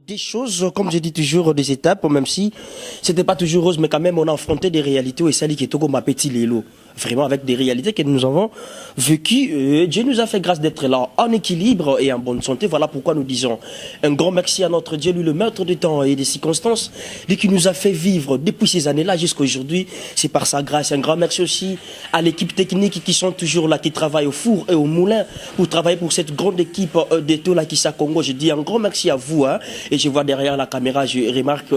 des choses, comme je dis toujours, des étapes, même si c'était pas toujours rose, mais quand même on a affronté des réalités et ça qui est comme ma petit Lélo. Vraiment avec des réalités que nous avons vécues. Dieu nous a fait grâce d'être là en équilibre et en bonne santé. Voilà pourquoi nous disons un grand merci à notre Dieu, lui le maître du temps et des circonstances, lui qui nous a fait vivre depuis ces années-là jusqu'à aujourd'hui. C'est par sa grâce. Un grand merci aussi à l'équipe technique qui sont toujours là, qui travaillent au four et au moulin pour travailler pour cette grande équipe de Tola Kissa Congo. Je dis un grand merci à vous. Hein. Et je vois derrière la caméra, je remarque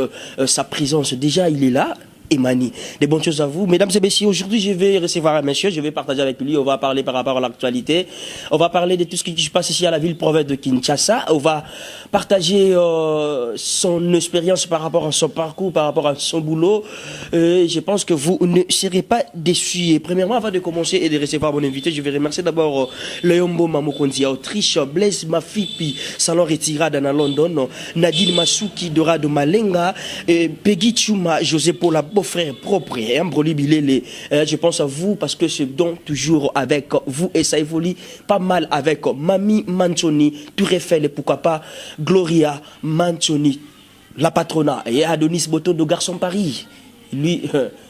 sa présence. Déjà, il est là. Emani. Des bonnes choses à vous. Mesdames et messieurs, aujourd'hui, je vais recevoir un monsieur, je vais partager avec lui, on va parler par rapport à l'actualité, on va parler de tout ce qui se passe ici à la ville-province de Kinshasa, on va partager son expérience par rapport à son parcours, par rapport à son boulot. Je pense que vous ne serez pas déçus. Et premièrement, avant de commencer et de recevoir mon invité, je vais remercier d'abord Leombo Mamokonzi à Autriche, Blaise Mafipi, Salon Retirada dans London, Nadine Masuki, Dorado Malenga, Peggy Chuma, José Paula, frère propre, hein, Broli Bilele. Je pense à vous parce que c'est donc toujours avec vous et ça évolue pas mal avec Mami Manchoni, Tour Eiffel et pourquoi pas Gloria Manchoni, la patronat et Adonis Boto de Garçon Paris. Lui,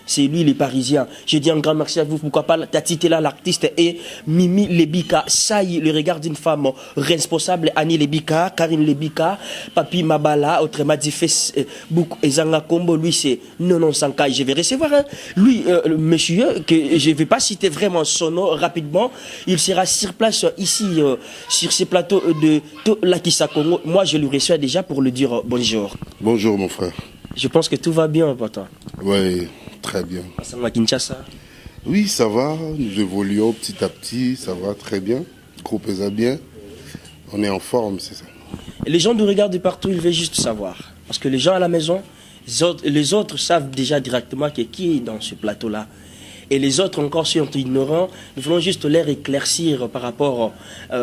c'est lui les Parisiens. Je dis un grand merci à vous. Pourquoi pas Tatitela l'artiste et Mimi Lebika. Saï, le regard d'une femme responsable. Annie Lebika, Karine Lebika, Papi Mabala, autrement dit Bouk et Zanga Kombo. Lui, c'est Nonon Sankai. Je vais recevoir lui, le monsieur, que je ne vais pas citer vraiment son nom rapidement. Il sera sur place ici, sur ces plateaux de Tola Kissa Congo. Moi, je lui reçois déjà pour lui dire bonjour. Bonjour, mon frère. Je pense que tout va bien pour toi. Oui, très bien. À Kinshasa. Oui, ça va. Nous évoluons petit à petit. Ça va très bien. Le groupe est bien. On est en forme, c'est ça. Et les gens nous regardent de partout, ils veulent juste savoir. Parce que les gens à la maison, les autres savent déjà directement qui est dans ce plateau-là. Et les autres encore sont ignorants. Nous voulons juste leur éclaircir par rapport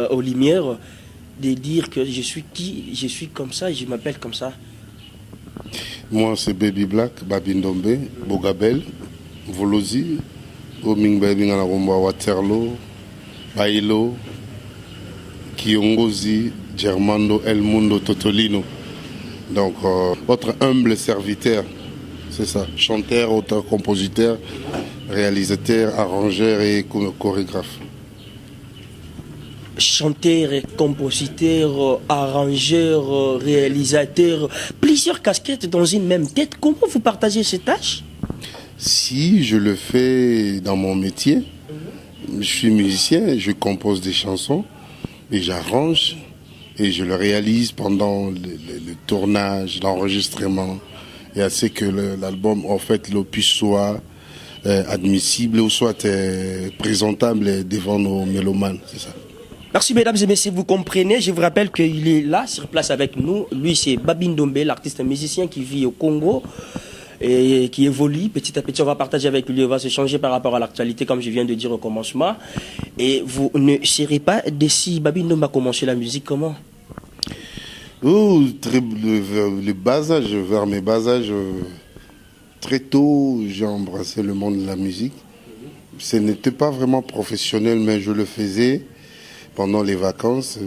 aux lumières, de dire que je suis qui, je suis comme ça, je m'appelle comme ça. Moi, c'est Baby Black, Babindombe, Bogabel, Volosi, Omingbaby Nganaromba, Waterloo, Bailo, Kiongozi, Germando, El Mundo, Totolino. Donc, votre humble serviteur, c'est ça. Chanteur, auteur, compositeur, réalisateur, arrangeur et chorégraphe. Chanteur, compositeur, arrangeur, réalisateur, plusieurs casquettes dans une même tête. Comment vous partagez ces tâches? Si je le fais dans mon métier, je suis musicien, je compose des chansons et j'arrange et je le réalise pendant le tournage, l'enregistrement et à ce que l'album, en fait, l'opus soit admissible ou soit présentable devant nos mélomanes, c'est ça. Merci mesdames et messieurs, vous comprenez, je vous rappelle qu'il est là, sur place avec nous. Lui c'est Babindombe, l'artiste musicien qui vit au Congo et qui évolue. Petit à petit on va partager avec lui, on va se changer par rapport à l'actualité comme je viens de dire au commencement. Et vous ne serez pas déçus, Babindombe a commencé la musique comment? Oh, le bas âge, vers mes bas âges, très tôt j'ai embrassé le monde de la musique. Ce n'était pas vraiment professionnel mais je le faisais. Pendant les vacances,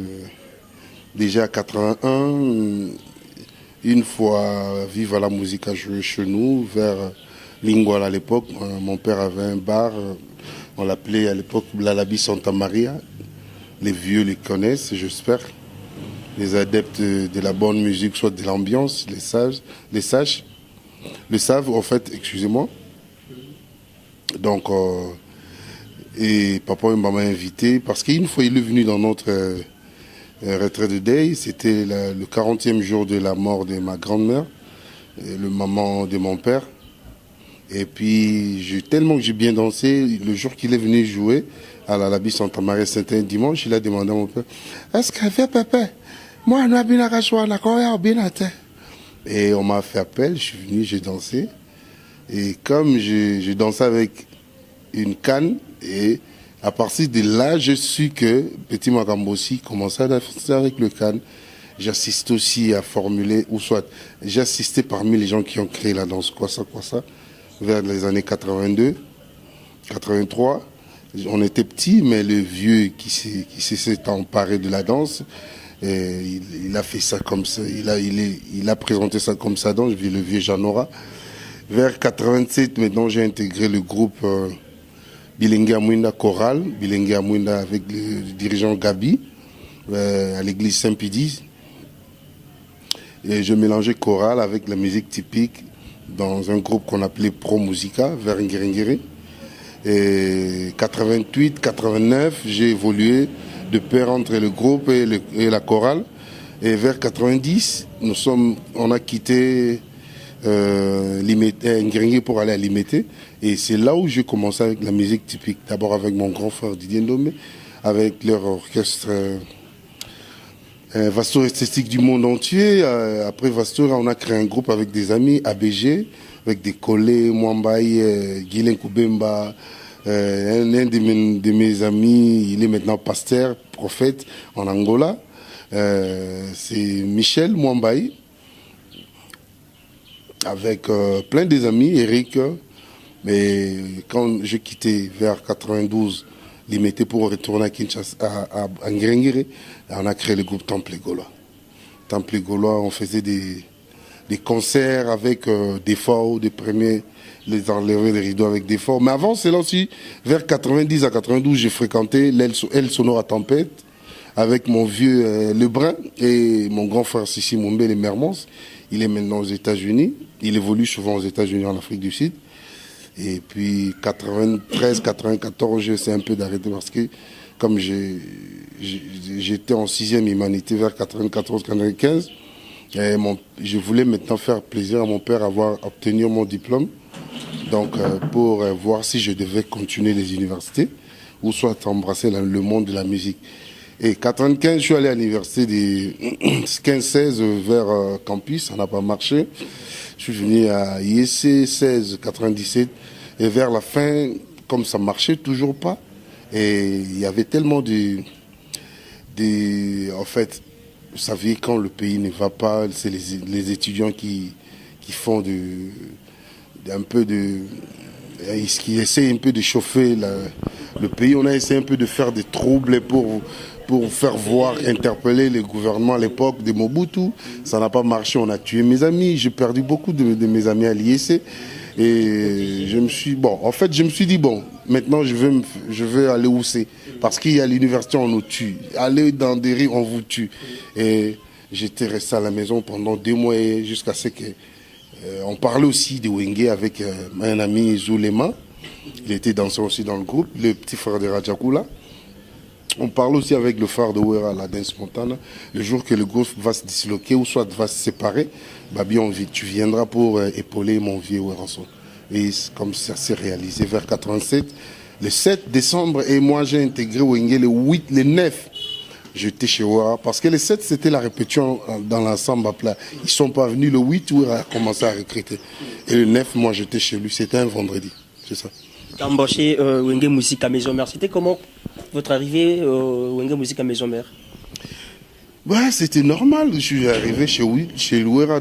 déjà à 81, une fois Viva la musique a joué chez nous, vers Lingwal à l'époque. Mon père avait un bar, on l'appelait à l'époque Blalabi Santa Maria. Les vieux les connaissent, j'espère. Les adeptes de la bonne musique, soit de l'ambiance, les sages, le savent en fait, excusez-moi. Donc... Et papa m'a invité parce qu'une fois il est venu dans notre retrait de deuil, c'était le 40e jour de la mort de ma grand-mère, le maman de mon père. Et puis tellement que j'ai bien dansé, le jour qu'il est venu jouer à la Labi Santa Maria, c'était un dimanche, il a demandé à mon père, est-ce qu'elle fait papa? Moi, on a bien et on m'a fait appel, je suis venu, j'ai dansé. Et comme j'ai dansé avec une canne, et à partir de là, je suis que Petit Makambosi commençait à danser avec le canne. J'assiste aussi à formuler, ou soit j'assistais parmi les gens qui ont créé la danse quoi ça, vers les années 82, 83. On était petits, mais le vieux qui s'est emparé de la danse, Et il a fait ça comme ça, il a présenté ça comme ça, donc je vis le vieux Janora. Vers 87, maintenant, j'ai intégré le groupe Bilengue Amouinda Choral, Bilengue Amouinda avec le dirigeant Gabi, à l'église Saint-Pédis. Et je mélangeais chorale avec la musique typique dans un groupe qu'on appelait Pro Musica, vers Nguérengéré. Et 88, 89, j'ai évolué de pair entre le groupe et la chorale. Et vers 90, on a quitté Nguérengéré pour aller à Limité. Et c'est là où j'ai commencé avec la musique typique. D'abord avec mon grand frère Didier Ndomé, avec leur orchestre Vastor Esthétique du monde entier. Après Vastor, on a créé un groupe avec des amis, ABG, avec des collègues, Mwambaye, Guilen Koubemba. Un de mes amis, il est maintenant pasteur, prophète en Angola. C'est Michel Mwambaye, avec plein des amis, Eric. Mais quand j'ai quitté vers 92, Limité pour retourner à Kinshasa, à Nguérengéré, on a créé le groupe Temple Gaulois. Temple Gaulois, on faisait des concerts avec des forts, des premiers, les enlever les rideaux avec des forts. Mais avant, c'est là aussi, vers 90 à 92, j'ai fréquenté l'El Sonora Tempête avec mon vieux Lebrun et mon grand frère Sissi Moumbe, les Mermons. Il est maintenant aux États-Unis. Il évolue souvent aux États-Unis, en Afrique du Sud. Et puis 93, 94, j'essaie un peu d'arrêter parce que comme j'étais en 6e humanité vers 94, 95, je voulais maintenant faire plaisir à mon père obtenir mon diplôme. Donc pour voir si je devais continuer les universités ou soit embrasser le monde de la musique. Et 95, je suis allé à l'université des 15-16 vers campus, ça n'a pas marché. Je suis venu à IEC 16, 97. Et vers la fin, comme ça marchait toujours pas, et il y avait tellement en fait, vous savez, quand le pays ne va pas, c'est les étudiants qui font qui essaient un peu de chauffer le pays. On a essayé un peu de faire des troubles pour faire voir, interpeller le gouvernement à l'époque de Mobutu. Ça n'a pas marché, on a tué mes amis. J'ai perdu beaucoup de mes amis à l'IEC. Et je me suis dit, bon, maintenant je vais aller où c'est. Parce qu'il y a l'université, on nous tue. Aller dans des rues, on vous tue. Et j'étais resté à la maison pendant 2 mois jusqu'à ce que... on parlait aussi de Wenge avec un ami Zoulema. Il était danseur aussi dans le groupe, le petit frère de Radjakula. On parle aussi avec le phare de Ouera, la Dance Montana. Le jour que le groupe va se disloquer ou soit va se séparer, Babi, tu viendras pour épauler mon vieux Oueranson. Et comme ça s'est réalisé vers 87, le 7 décembre, et moi j'ai intégré Wenge le 8, le 9. J'étais chez Ouera, parce que le 7 c'était la répétition dans l'ensemble à plat. Ils ne sont pas venus, le 8 Ouera a commencé à recruter. Et le 9, moi j'étais chez lui, c'était un vendredi, c'est ça. Embauché Wenge Musique à Maison Mère. C'était comment votre arrivée Wenge Musique à Maison Mère? Ouais, c'était normal. Je suis arrivé chez Louera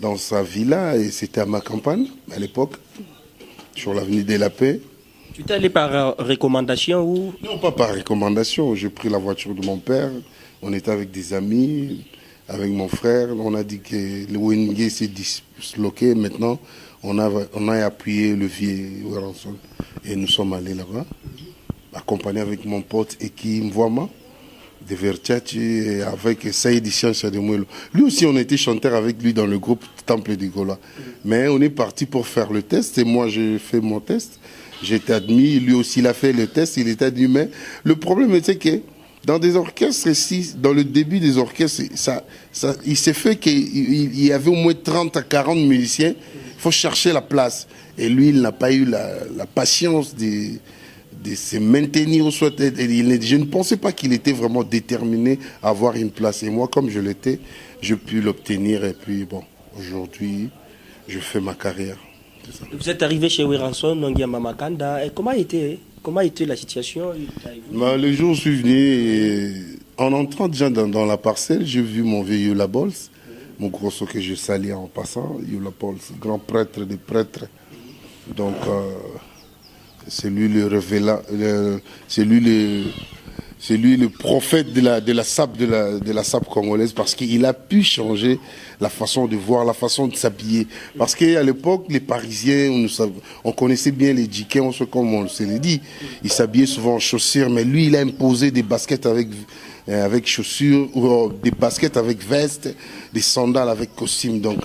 dans sa villa et c'était à ma campagne à l'époque, sur l'avenue de la Paix. Tu t'es allé par recommandation ou? Non, pas par recommandation. J'ai pris la voiture de mon père. On était avec des amis, avec mon frère. On a dit que le Wenge s'est disloqué. Maintenant, on a appuyé le vieux Oueranson et nous sommes allés là-bas, accompagné avec mon pote Eki Mvouama de Vertiachi et avec Saïd Ishan de Mouelo. Lui aussi, on était chanteur avec lui dans le groupe Temple du Gaulois. Mais on est parti pour faire le test et moi j'ai fait mon test. J'ai été admis, lui aussi il a fait le test, il était admis. Mais le problème c'est que dans des orchestres ici, dans le début des orchestres, il s'est fait qu'il y avait au moins 30 à 40 musiciens. Il faut chercher la place. Et lui, il n'a pas eu la patience de se maintenir. Je ne pensais pas qu'il était vraiment déterminé à avoir une place. Et moi, comme je l'étais, j'ai pu l'obtenir. Et puis, bon, aujourd'hui, je fais ma carrière. Vous êtes arrivé chez Oueranson, Nongia Mamakanda. Et comment était la situation? Le jour où je suis venu, en entrant déjà dans la parcelle, j'ai vu mon vieux Yola Bols. Mon grosso que je salis en passant, Yola Bols, grand prêtre des prêtres. Donc, c'est lui C'est lui le prophète de la SAP congolaise parce qu'il a pu changer la façon de voir, la façon de s'habiller. Parce qu'à l'époque, les Parisiens, on connaissait bien les Djiké, comme on se l'est dit. Ils s'habillaient souvent en chaussures, mais lui, il a imposé des baskets avec chaussures, ou des baskets avec veste, des sandales avec costume. Donc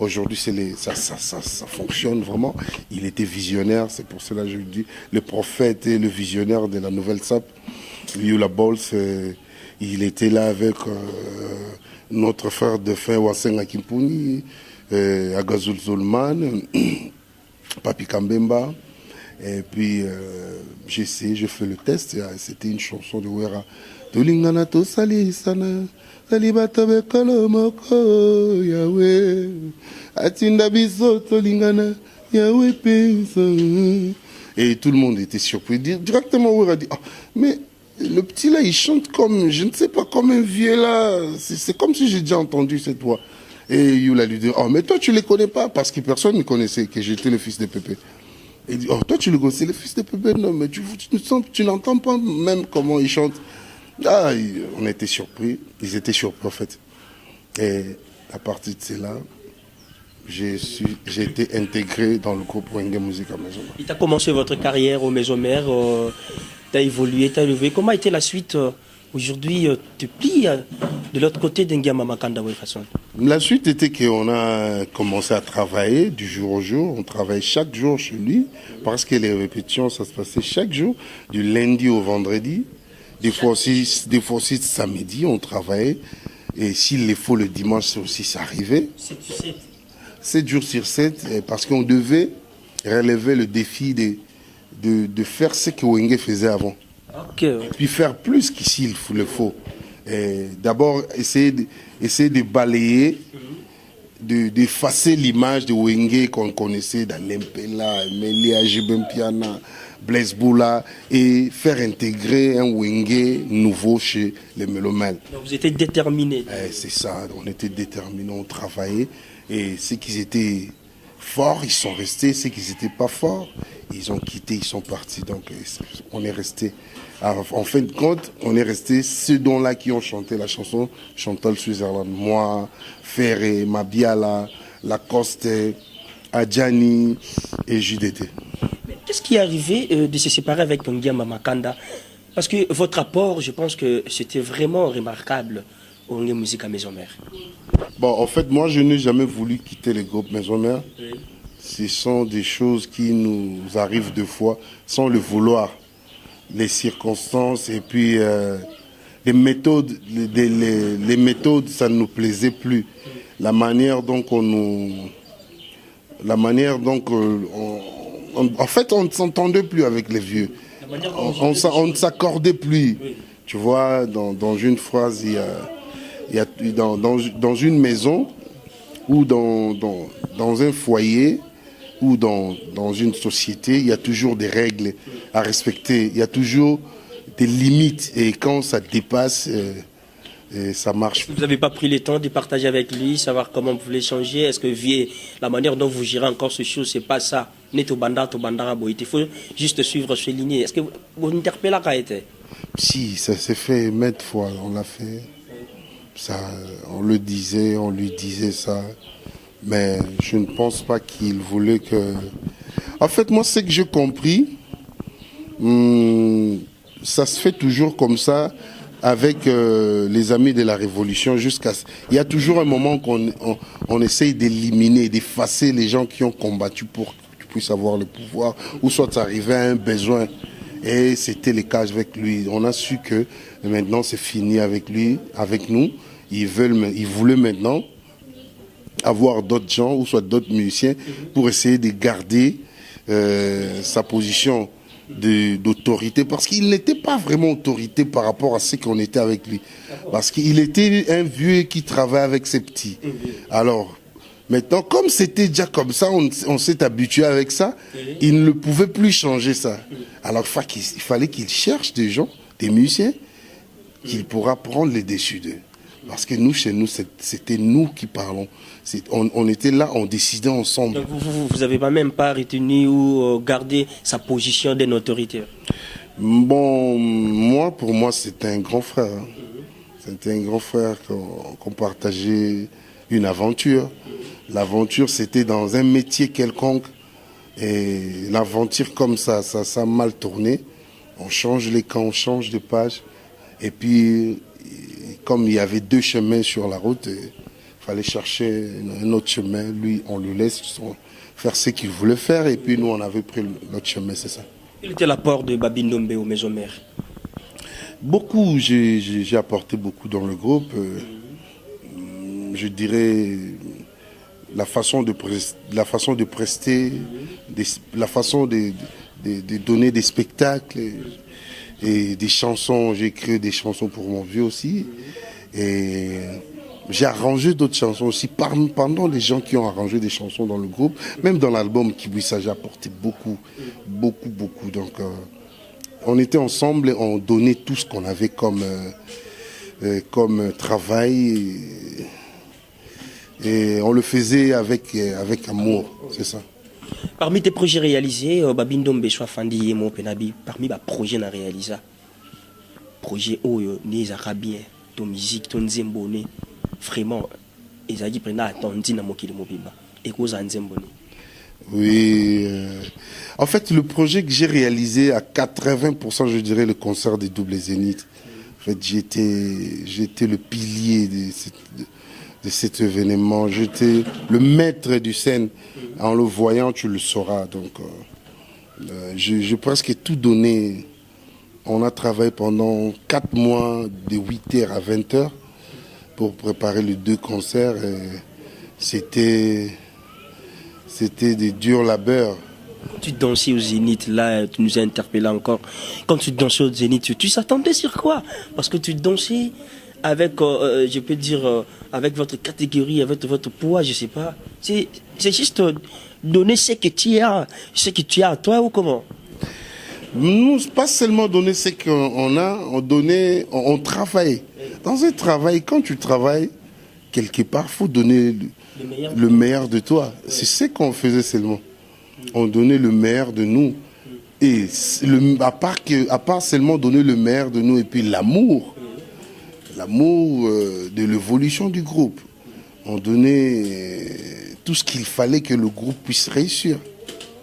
aujourd'hui, ça fonctionne vraiment. Il était visionnaire, c'est pour cela que je dis, le prophète et le visionnaire de la nouvelle SAP. Yula Bols, il était là avec notre frère de fin Wasen Akimpuni, Agazul Zolman, Papi Kambemba. Et puis j'ai fait le test. C'était une chanson de Wera. Tolingana to sali sana, sali batabe kalomoko Yahweh. Atinda biso tolingana Yahweh pensa. Et tout le monde était surpris. Directement Wera dit, mais le petit là, il chante comme, je ne sais pas, comme un vieux là. C'est comme si j'ai déjà entendu cette voix. Et Yula lui dit, mais toi tu ne les connais pas, parce que personne ne connaissait que j'étais le fils de Pépé. Il dit, toi tu le connais, c'est le fils de Pépé, non, mais tu n'entends pas même comment il chante. On était surpris, ils étaient surpris en fait. Et à partir de cela, j'ai été intégré dans le groupe Wenge Musique à Maison Mère. Tu as commencé votre carrière aux Maison Mère, tu as évolué, tu as élevé. Comment a été la suite aujourd'hui? Tu plies de l'autre côté d'Ngiama Makanda façon. La suite était qu'on a commencé à travailler du jour au jour. On travaillait chaque jour chez lui parce que les répétitions, ça se passait chaque jour, du lundi au vendredi. Des fois aussi samedi, on travaillait. Et s'il le faut, le dimanche aussi, ça arrivait. 7 jours sur 7, parce qu'on devait relever le défi de faire ce que Wenge faisait avant. Okay. Puis faire plus qu'ici il le faut. D'abord, essayer de balayer, d'effacer l'image de Wenge qu'on connaissait dans l'Empela, Melia, Jibempiana, Blaise Boula, et faire intégrer un Wenge nouveau chez les mélomanes. Donc vous étiez déterminés. C'est ça, on était déterminés, on travaillait. Et ceux qui étaient forts, ils sont restés. Ceux qui n'étaient pas forts, ils ont quitté, ils sont partis. Donc on est resté. En fin de compte, on est resté ceux dont-là qui ont chanté la chanson Chantal Switzerland. Moi, Ferré, Mabiala, Lacoste, Adjani et JDT. Qu'est-ce qui est arrivé de se séparer avec Ngiama Makanda? Parce que votre apport, je pense que c'était vraiment remarquable au Wenge Musique à Maison Mère. Bon, en fait, moi, je n'ai jamais voulu quitter le groupe Maison Mère. Oui. Ce sont des choses qui nous arrivent deux fois sans le vouloir. Les circonstances et puis les méthodes, les méthodes, ça ne nous plaisait plus. La manière dont en fait, on ne s'entendait plus avec les vieux. On ne s'accordait plus. Oui. Tu vois, dans une phrase, il y a dans une maison ou dans un foyer ou dans une société, il y a toujours des règles à respecter. Il y a toujours des limites. Et quand ça dépasse, ça marche. Vous n'avez pas pris le temps de partager avec lui, savoir comment vous voulez changer? Est-ce que la manière dont vous gérez encore ces choses, c'est pas ça? Il faut juste suivre ces lignes. Est-ce que vous interpellez la été? Si, ça s'est fait maintes fois. On l'a fait. Ça, on le disait, on lui disait ça. Mais je ne pense pas qu'il voulait que... En fait, moi, ce que j'ai compris, ça se fait toujours comme ça avec les amis de la Révolution jusqu'à... Il y a toujours un moment qu'on essaye d'éliminer, d'effacer les gens qui ont combattu pour que tu puisses avoir le pouvoir, ou soit arriver à un besoin. Et c'était le cas avec lui. On a su que maintenant c'est fini avec lui, avec nous. Ils voulaient maintenant avoir d'autres gens, ou soit d'autres musiciens, pour essayer de garder sa position d'autorité, parce qu'il n'était pas vraiment autorité par rapport à ce qu'on était avec lui. Parce qu'il était un vieux qui travaillait avec ses petits. Alors, maintenant, comme c'était déjà comme ça, on s'est habitué avec ça, il ne pouvait plus changer ça. Alors, il fallait qu'il cherche des gens, des musiciens, qu'il pourra prendre les dessus d'eux. Parce que nous, chez nous, c'était nous qui parlons. On était là, on décidait ensemble. Donc vous n'avez même pas retenu ou gardé sa position d'une autorité? Bon, pour moi, c'était un grand frère. Hein. C'était un grand frère qu'on partageait une aventure. L'aventure, c'était dans un métier quelconque. Et l'aventure comme ça a mal tourné. On change les camps, on change de page. Et puis, comme il y avait deux chemins sur la route, il fallait chercher un autre chemin. Lui, on lui laisse faire ce qu'il voulait faire. Et puis nous, on avait pris l'autre chemin, c'est ça. Quel était l'apport de Babi Ndombe aux Maisons Mères? Beaucoup, j'ai apporté beaucoup dans le groupe. Je dirais la façon de prester, la façon de donner des spectacles et des chansons. J'ai écrit des chansons pour mon vieux aussi. Et j'ai arrangé d'autres chansons aussi. Pendant les gens qui ont arrangé des chansons dans le groupe, même dans l'album Kibwissa, j'ai apporté beaucoup. Donc, on était ensemble et on donnait tout ce qu'on avait comme travail. Et on le faisait avec amour, c'est ça. Parmi tes projets réalisés, Babi Ndombe Swafandi et mon Penabi, parmi les projets na réalisé, projet Oyo, les Arabiens, ton musique, ton Zembone, vraiment, ils ont dit que attendu na mokili mobimba. Et cause en Zembone. Oui. En fait, le projet que j'ai réalisé à 80%, je dirais, le concert des Doubles Zénith. En fait, j'étais le pilier de cet événement. J'étais le maître du scène. En le voyant, tu le sauras. Donc, j'ai presque tout donné. On a travaillé pendant 4 mois, de 8h à 20h, pour préparer les 2 concerts. C'était des durs labeurs. Quand tu dansais au Zénith, là, tu nous as interpellé encore. Quand tu dansais au Zénith, tu s'attendais sur quoi? Parce que tu dansais avec, je peux dire, avec votre catégorie, avec votre poids, je sais pas. C'est juste donner ce que tu as à toi ou comment? Nous, pas seulement donner ce qu'on a, on travaille. Dans un travail, quand tu travailles, quelque part, il faut donner le meilleur de toi. C'est ce qu'on faisait seulement. On donnait le meilleur de nous. Et à part seulement donner le meilleur de nous et puis l'amour de l'évolution du groupe. On donnait tout ce qu'il fallait que le groupe puisse réussir.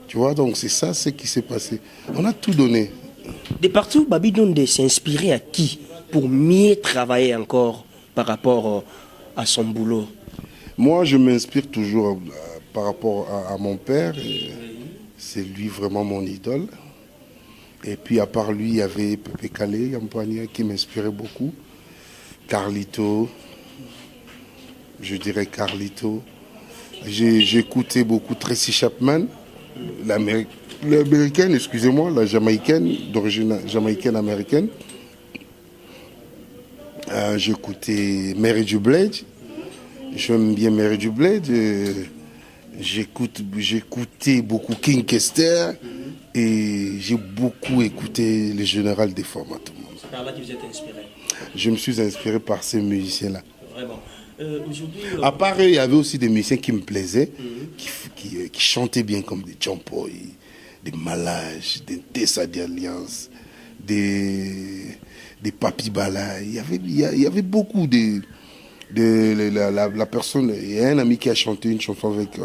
Tu vois, donc c'est ça ce qui s'est passé. On a tout donné. De partout, Babi Ndombe s'est inspiré à qui pour mieux travailler encore par rapport à son boulot? Moi, je m'inspire toujours par rapport à mon père. C'est lui vraiment mon idole. Et puis à part lui, il y avait Pepe Calais, Yampoignet, qui m'inspirait beaucoup. Carlito, je dirais Carlito. J'ai écouté beaucoup Tracy Chapman, l'américaine, excusez-moi, la jamaïcaine, d'origine jamaïcaine-américaine. J'ai écouté Mary J. Blige. J'aime bien Mary J. Blige. J'ai écouté beaucoup King Kester et j'ai beaucoup écouté le général des formats. C'est par là que vous êtes inspiré? Je me suis inspiré par ces musiciens-là. Vraiment. À part eux, il y avait aussi des musiciens qui me plaisaient, qui chantaient bien comme des Champoy, des Malage, des Tessa d'Alliance, des Papi Bala. Il y avait beaucoup la personne. Il y a un ami qui a chanté une chanson avec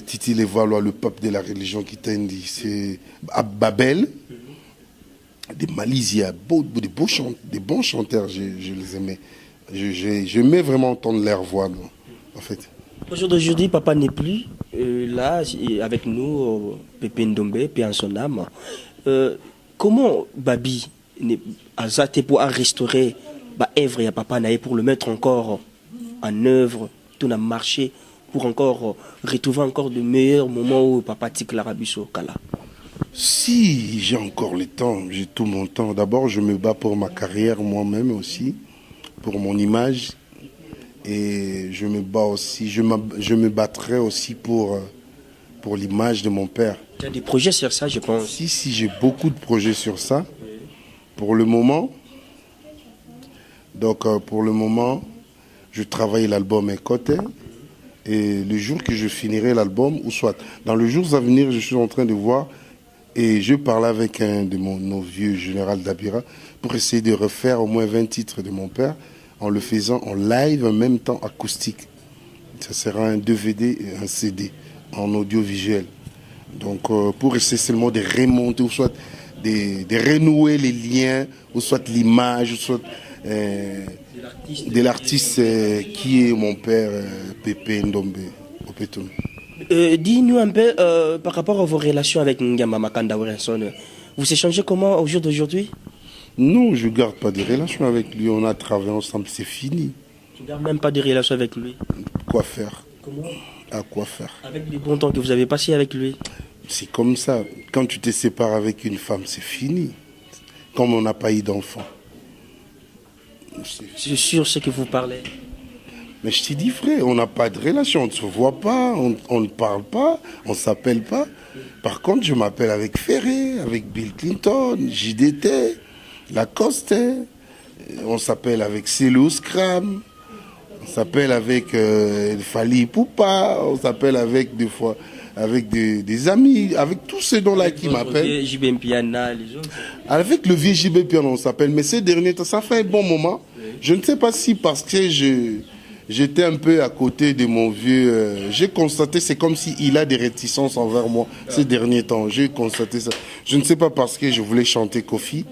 Titi Levalois, le pape de la religion qui t'a dit, c'est Babel. Des Malisia, des bons chanteurs, je les aimais. J'aimais vraiment entendre leur voix, en fait. Aujourd'hui, papa n'est plus là avec nous, Pépé Ndombe, paix en son âme. Comment Babi a été pour restaurer l'œuvre à papa Naé pour le mettre encore en œuvre, tout a marché pour encore retrouver encore de meilleurs moments où papa tique l'Arabie sur Kala? Si j'ai encore le temps, j'ai tout mon temps. D'abord, je me bats pour ma carrière moi-même aussi, pour mon image. Et je me bats aussi, je me battrai aussi pour l'image de mon père. Tu as des projets sur ça, je pense? Si, j'ai beaucoup de projets sur ça. Pour le moment, je travaille l'album Écoute. Et le jour que je finirai l'album, ou soit dans les jours à venir, je suis en train de voir Et je parlais avec un de nos vieux général d'Abira pour essayer de refaire au moins 20 titres de mon père en le faisant en live en même temps acoustique. Ça sera un DVD et un CD en audiovisuel. Donc pour essayer seulement de remonter ou soit de renouer les liens ou soit l'image ou soit de l'artiste qui est mon père Pépé Ndombe Opetum. Dis-nous un peu par rapport à vos relations avec Ngama Makanda Werenson. Vous échangez comment au jour d'aujourd'hui? Non, je ne garde pas de relations avec lui. On a travaillé ensemble, c'est fini. Tu ne gardes même pas de relations avec lui? Quoi faire? Comment? À quoi faire? Avec les bons temps que vous avez passés avec lui? C'est comme ça. Quand tu te sépares avec une femme, c'est fini. Comme on n'a pas eu d'enfant. C'est sûr ce que vous parlez. Mais je te dis, frère, on n'a pas de relation. On ne se voit pas, on ne parle pas, on ne s'appelle pas. Par contre, je m'appelle avec Ferré, avec Bill Clinton, JDT, Lacoste. On s'appelle avec Célou Scram. On s'appelle avec Fali Poupa. On s'appelle avec des fois avec des amis, avec tous ces noms-là qui m'appellent. JB Piana, les autres. Avec le vieux JB Piana, on s'appelle. Mais ces derniers temps, ça fait un bon moment. Je ne sais pas si parce que j'étais un peu à côté de mon vieux. J'ai constaté, c'est comme s'il a des réticences envers moi ces derniers temps. J'ai constaté ça. Je ne sais pas parce que je voulais chanter Kofi.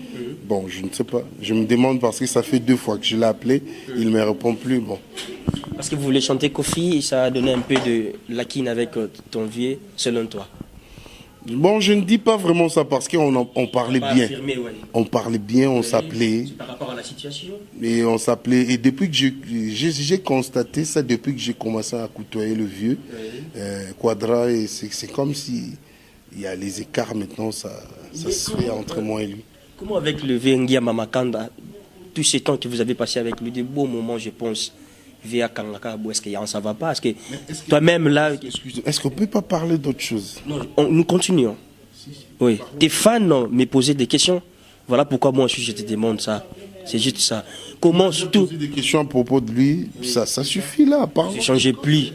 Bon, je ne sais pas. Je me demande parce que ça fait 2 fois que je l'ai appelé. Il ne me répond plus. Bon. Parce que vous voulez chanter Kofi et ça a donné un peu de laquine avec ton vieux, selon toi. Bon, je ne dis pas vraiment ça parce qu'on parlait bien. Affirmé, ouais. On parlait bien, on s'appelait. Par rapport à la situation. Et on s'appelait. Et depuis que j'ai constaté ça, depuis que j'ai commencé à côtoyer le vieux, Quadra, et c'est comme si il y a les écarts maintenant, ça se fait entre moi et lui. Comment avec le vieux Ngiyama Makanda, tous ces temps que vous avez passé avec lui, des beaux moments, je pense, via Kangaka, est-ce qu'il y a, ça va pas? Est-ce que toi-même là. Est-ce qu'on ne peut pas parler d'autre chose? Non, nous continuons. Oui. Tes fans me posaient des questions. Voilà pourquoi moi je te demande ça. C'est juste ça. Comment surtout. Poser des questions à propos de lui, ça suffit là, pardon. Ne changez plus.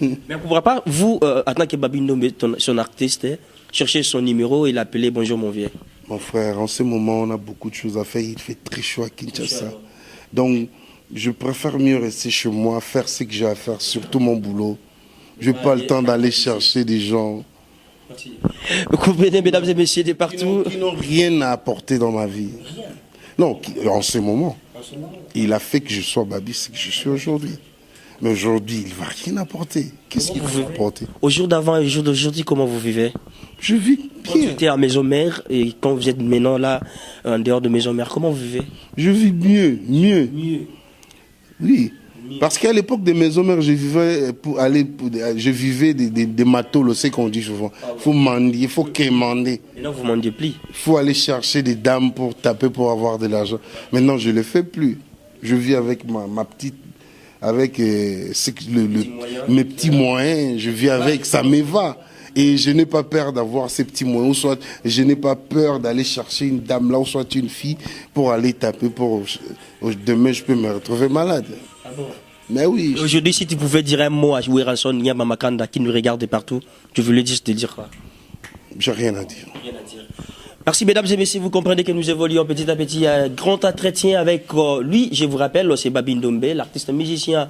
Mais on ne pourra pas, vous, en tant que Babi Ndombe, son artiste, chercher son numéro et l'appeler bonjour mon vieux. Mon frère, en ce moment, on a beaucoup de choses à faire. Il fait très chaud à Kinshasa. Donc, je préfère mieux rester chez moi, faire ce que j'ai à faire, surtout mon boulot. Je n'ai pas le temps d'aller chercher des gens. Vous comprenez, mesdames et messieurs, de partout. Qui n'ont rien à apporter dans ma vie. Non, en ce moment. Il a fait que je sois Babi, ce que je suis aujourd'hui. Mais aujourd'hui, il ne va rien apporter. Qu'est-ce qu'il va apporter? Au jour d'avant et au jour d'aujourd'hui, comment vous vivez? Je vis bien. Quand vous étiez à Maison Mère et quand vous êtes maintenant là, en dehors de Maison Mère, comment vous vivez? Je vis mieux. Oui. Parce qu'à l'époque des Maisons Mères, je vivais des matos, c'est qu'on dit souvent. Il faut mendier, il faut quémander. Maintenant, vous ne mendiez plus. Il faut aller chercher des dames pour taper, pour avoir de l'argent. Maintenant, je ne le fais plus. Je vis avec ma petite, avec mes petits moyens. Je vis avec, ça me va. Et je n'ai pas peur d'avoir ces petits moyens. Ou soit, je n'ai pas peur d'aller chercher une dame là, ou soit une fille, pour aller taper. Demain, je peux me retrouver malade. Ah bon? Mais oui. Aujourd'hui, si tu pouvais dire un mot à Werenson Ngiyama Makanda qui nous regarde de partout, tu voulais dire, te dire quoi? J'ai rien à dire. Rien à dire. Merci mesdames et messieurs, vous comprenez que nous évoluons petit à petit. Un grand entretien avec lui, je vous rappelle, c'est Babi Ndombe, l'artiste musicien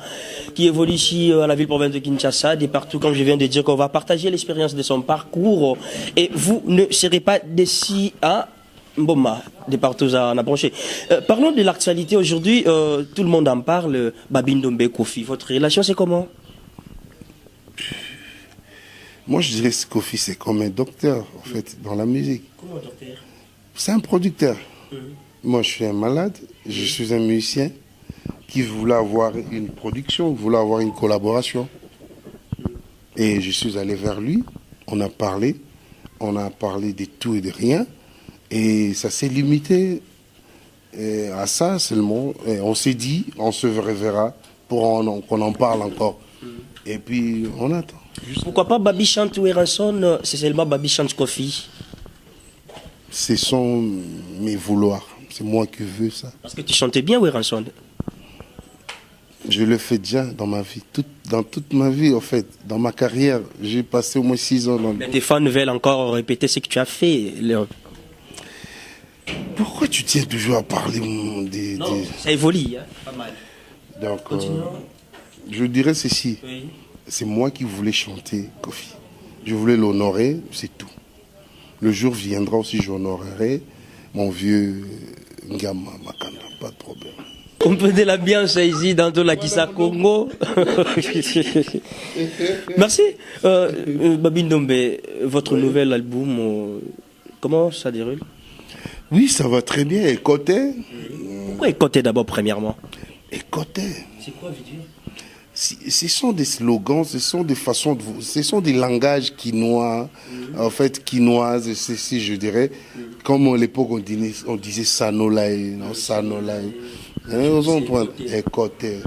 qui évolue ici à la ville province de Kinshasa, de partout, comme je viens de dire, qu'on va partager l'expérience de son parcours. Et vous ne serez pas d'ici à Mboma, de partout à branché. Parlons de l'actualité aujourd'hui, tout le monde en parle, Babi Ndombe, Kofi. Votre relation, c'est comment? Moi, je dirais que Kofi, c'est comme un docteur, en fait, dans la musique. Comment un docteur? C'est un producteur. Moi, je suis un malade, je suis un musicien qui voulait avoir une production, voulait avoir une collaboration. Et je suis allé vers lui, on a parlé de tout et de rien. Et ça s'est limité à ça seulement. Et on s'est dit, on se reverra pour qu'on en parle encore. Et puis, on attend. Pourquoi pas Babi chante Werenson, c'est seulement Babi chante Kofi? Ce sont mes vouloirs. C'est moi qui veux ça. Parce que tu chantais bien Werenson. Je le fais déjà dans ma vie, dans toute ma vie en fait, dans ma carrière. J'ai passé au moins 6 ans dans le... Mais tes fans veulent encore répéter ce que tu as fait. Pourquoi tu tiens toujours à parler Non, ça évolue, hein, pas mal. Donc, je dirais ceci. Oui. C'est moi qui voulais chanter Kofi. Je voulais l'honorer, c'est tout. Le jour viendra aussi, j'honorerai mon vieux Ngama Makanda, pas de problème. On peut de l'ambiance ici dans tout la Kissa Congo. Merci. Babi Ndombe, votre nouvel album, comment ça déroule? Oui, ça va très bien. Écoutez. Pourquoi écouter d'abord, premièrement? Écoutez. C'est quoi, vidéo? Ce sont des slogans, ce sont des façons de... Ce sont des langages quinois, en fait, quinoises, je dirais. Comme à l'époque, on disait Sanolai, non, Sanolai. Écoutez.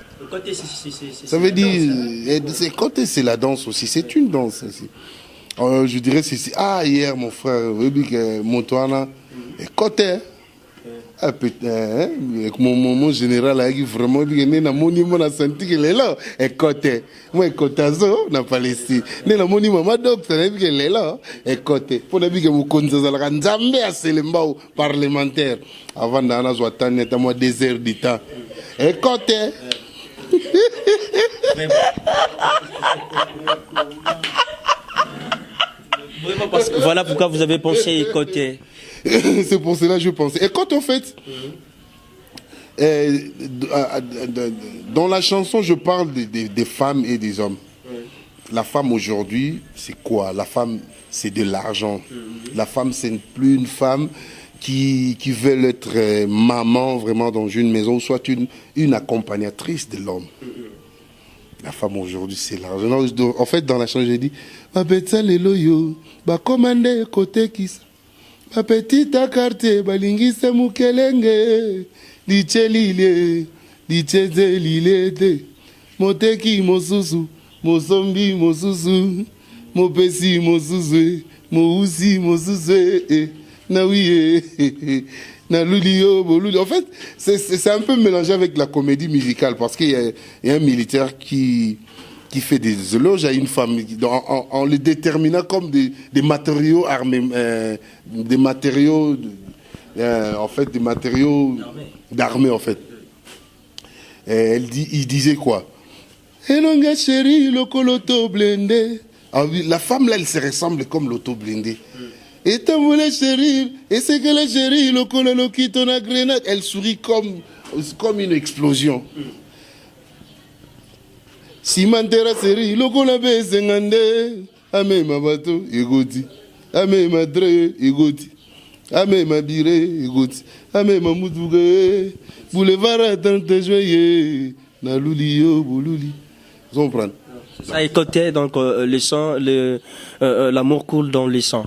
Ça veut dire... Écoutez, c'est la danse aussi, c'est une danse aussi. Je dirais, hier, mon frère, Montouana, écoutez. Ah putain, mon général a dit vraiment, il a monument a senti qu'il est là. Écoutez, moi écoutez ça, n'a pas laissé. Il a monument ma docteur, il est là. Écoutez, pour ne pas que vous connaissez la Nzambe à Selembao parlementaire. Avant d'en avoir tanné, t'as moi 2 heures de temps. Écoutez. Voilà pourquoi vous avez pensé écouter. C'est pour cela que je pensais. Et quand en fait, dans la chanson, je parle des femmes et des hommes. La femme aujourd'hui, c'est quoi? La femme, c'est de l'argent. La femme, c'est plus une femme qui veut être maman vraiment dans une maison, soit une accompagnatrice de l'homme. La femme aujourd'hui, c'est l'argent. En fait, dans la chanson, j'ai dit, ma bêta les loyo, ba commander côté qui ma petite carte, balingise mukelenge, dichelile, dichezelile, moteki mosusu, mosombi mosusu, mopesi mosusu, mousi mosusu, na oui, na lulio, boluli. En fait, c'est un peu mélangé avec la comédie musicale parce qu'il y a un militaire qui fait des éloges à une femme en les déterminant comme des matériaux armés, des matériaux, en fait, des matériaux d'armée, en fait. Et il disait quoi? La femme, là, elle se ressemble comme l'auto blindé. Et t'as voulu chérir, et c'est que la chérie, le colonel qui ton a grenade, elle sourit comme une explosion. Si mantera seri, loko la bese ngande, ame mabato, egoti, ame madre, egoti, ame mabire, egoti, ame mamouduge, boulevard à tante joyeux, na luli yo, boululi. Vous comprenez? Ça écoutait donc le sang, l'amour coule dans le sang.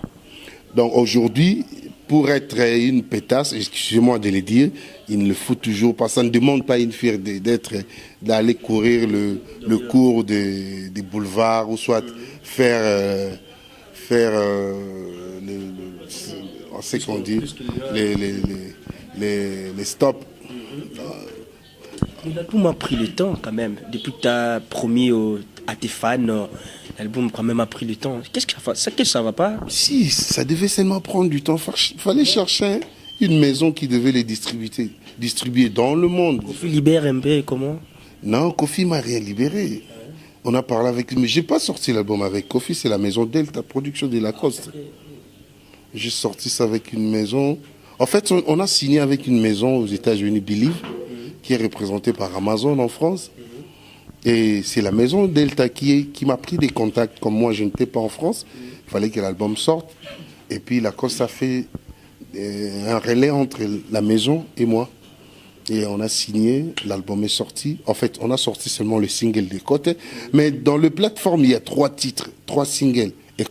Donc aujourd'hui, pour être une pétasse, excusez-moi de le dire, il ne le faut toujours pas. Ça ne demande pas une fille d'aller courir le cours des boulevards ou soit faire on sait qu'on dit, les stops. L'album a pris le temps quand même. Depuis que tu as promis à tes fans, l'album quand même a pris le temps. Qu'est-ce que ça va pas? Si, ça devait seulement prendre du temps. Il fallait chercher une maison qui devait les distribuer dans le monde. Kofi libère un peu, comment? Non, Kofi m'a rien libéré. On a parlé avec lui, mais j'ai pas sorti l'album avec Kofi, c'est la maison Delta Production de Lacoste. J'ai sorti ça avec une maison. En fait, on a signé avec une maison aux États-Unis, Believe, qui est représentée par Amazon en France. Et c'est la maison Delta qui m'a pris des contacts. Comme moi, je n'étais pas en France, il fallait que l'album sorte. Et puis Lacoste a fait un relais entre la maison et moi. Et on a signé, l'album est sorti. En fait, on a sorti seulement le single des côtés. Mais dans le plateforme, il y a 3 titres, 3 singles.